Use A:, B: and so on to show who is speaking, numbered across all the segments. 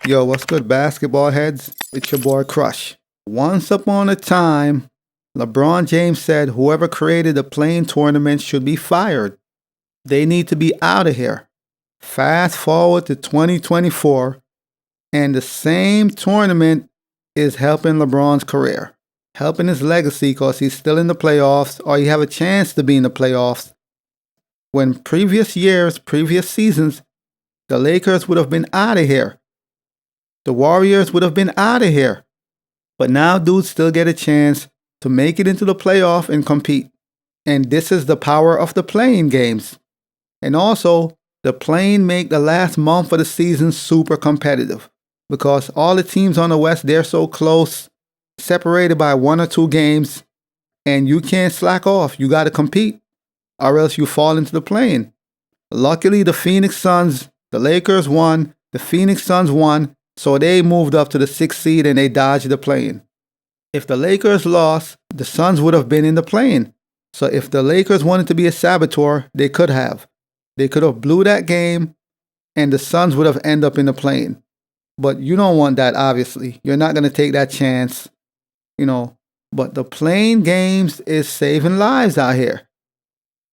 A: Yo, what's good, basketball heads? It's your boy Crush. Once upon a time, LeBron James said whoever created the play-in tournament should be fired. They need to be out of here. Fast forward to 2024, and the same tournament is helping LeBron's career, helping his legacy because he's still in the playoffs, or he have a chance to be in the playoffs. When previous seasons, the Lakers would have been out of here. The Warriors would have been out of here. But now dudes still get a chance to make it into the playoff and compete. And this is the power of the play-in games. And also, the play-in make the last month of the season super competitive. Because all the teams on the West, they're so close, separated by 1 or 2 games, and you can't slack off. You got to compete, or else you fall into the play-in. Luckily, the Phoenix Suns, the Lakers won, the Phoenix Suns won, so they moved up to the 6th seed and they dodged the play-in. If the Lakers lost, the Suns would have been in the play-in. So if the Lakers wanted to be a saboteur, they could have. They could have blew that game and the Suns would have ended up in the play-in. But you don't want that, obviously. You're not going to take that chance, But the play-in games is saving lives out here.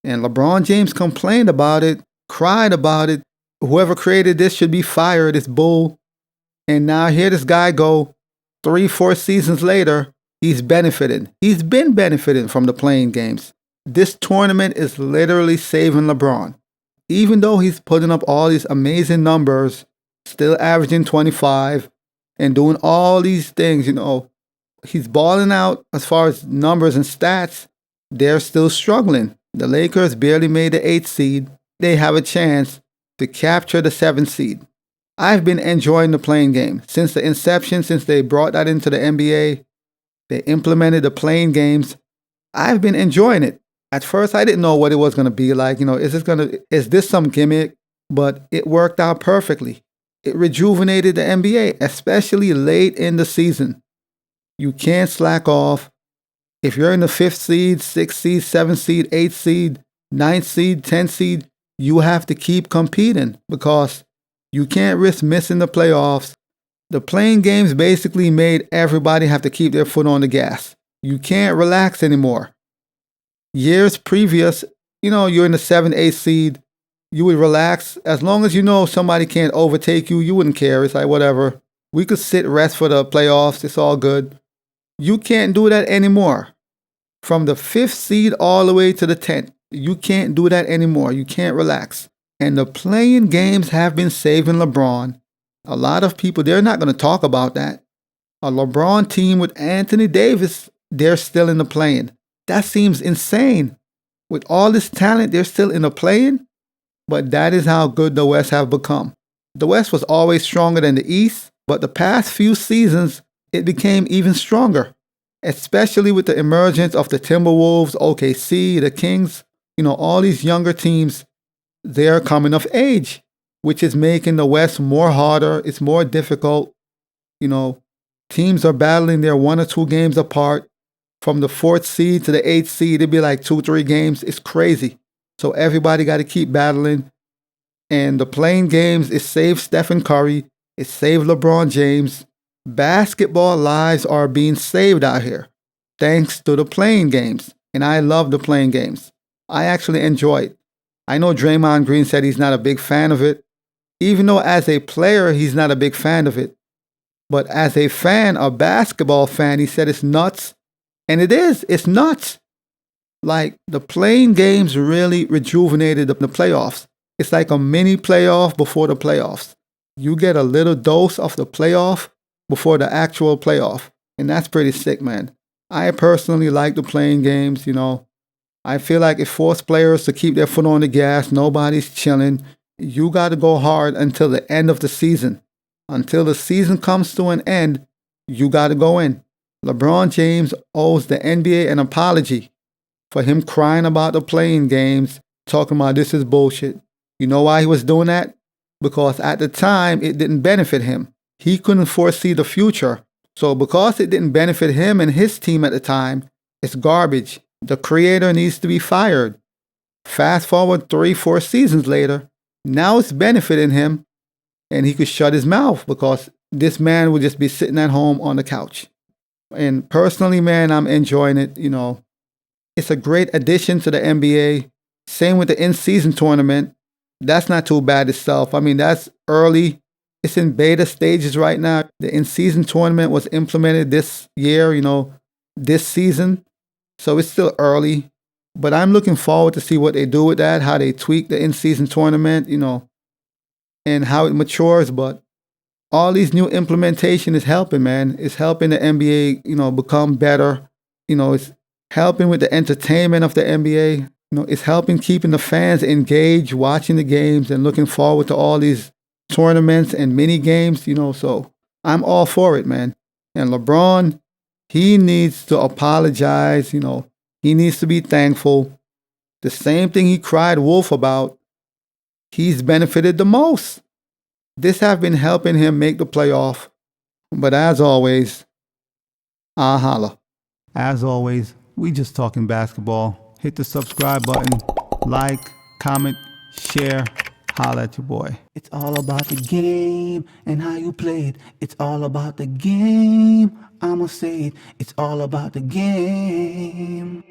A: And LeBron James complained about it, cried about it. Whoever created this should be fired. It's bull. And now here this guy go 3-4 seasons later, he's benefiting. He's been benefiting from the play-in games. This tournament is literally saving LeBron. Even though he's putting up all these amazing numbers, still averaging 25 and doing all these things, he's balling out as far as numbers and stats. They're still struggling. The Lakers barely made the 8th seed. They have a chance to capture the 7th seed. I've been enjoying the play-in game. Since the inception, since they brought that into the NBA, they implemented the play-in games. I've been enjoying it. At first, I didn't know what it was going to be like. Is this some gimmick? But it worked out perfectly. It rejuvenated the NBA, especially late in the season. You can't slack off. If you're in the 5th seed, 6th seed, 7th seed, 8th seed, 9th seed, 10th seed, you have to keep competing because you can't risk missing the playoffs. The play-in games basically made everybody have to keep their foot on the gas. You can't relax anymore. Years previous, you're in the 7th, 8th seed, you would relax. As long as you know somebody can't overtake you, you wouldn't care. It's like, whatever. We could sit rest for the playoffs. It's all good. You can't do that anymore. From the 5th seed all the way to the 10th, you can't do that anymore. You can't relax. And the play-in games have been saving LeBron. A lot of people, they're not going to talk about that. A LeBron team with Anthony Davis, they're still in the play-in. That seems insane. With all this talent, they're still in the play-in. But that is how good the West have become. The West was always stronger than the East, but the past few seasons, it became even stronger. Especially with the emergence of the Timberwolves, OKC, the Kings, all these younger teams. They're coming of age, which is making the West more harder. It's more difficult. Teams are battling their 1 or 2 games apart. From the 4th seed to the 8th seed, it'd be like 2-3 games. It's crazy. So everybody got to keep battling. And the play-in games, it saved Stephen Curry. It saved LeBron James. Basketball lives are being saved out here thanks to the play-in games. And I love the play-in games. I actually enjoy it. I know Draymond Green said he's not a big fan of it, even though as a player, he's not a big fan of it. But as a fan, a basketball fan, he said it's nuts. And it is. It's nuts. Like, the play-in games really rejuvenated the playoffs. It's like a mini playoff before the playoffs. You get a little dose of the playoff before the actual playoff. And that's pretty sick, man. I personally like the play-in games, I feel like it forced players to keep their foot on the gas. Nobody's chilling. You got to go hard until the end of the season. Until the season comes to an end, you got to go in. LeBron James owes the NBA an apology for him crying about the play-in games, talking about this is bullshit. You know why he was doing that? Because at the time, it didn't benefit him. He couldn't foresee the future. So because it didn't benefit him and his team at the time, it's garbage. The creator needs to be fired. Fast forward 3-4 seasons later, now it's benefiting him and he could shut his mouth because this man would just be sitting at home on the couch. And personally, man, I'm enjoying it. It's a great addition to the NBA. Same with the in-season tournament. That's not too bad itself. I mean, that's early. It's in beta stages right now. The in-season tournament was implemented this year, this season. So it's still early. But I'm looking forward to see what they do with that, how they tweak the in-season tournament, and how it matures. But all these new implementation is helping, man. It's helping the NBA, become better. It's helping with the entertainment of the NBA. It's helping keeping the fans engaged, watching the games and looking forward to all these tournaments and mini games, so I'm all for it, man. And LeBron, he needs to apologize, he needs to be thankful. The same thing he cried wolf about, he's benefited the most. This have been helping him make the playoff. But as always, I'll holla. As always, we just talking basketball. Hit the subscribe button, like, comment, share. Holla at your boy.
B: It's all about the game and how you play it. It's all about the game. I'ma say it. It's all about the game.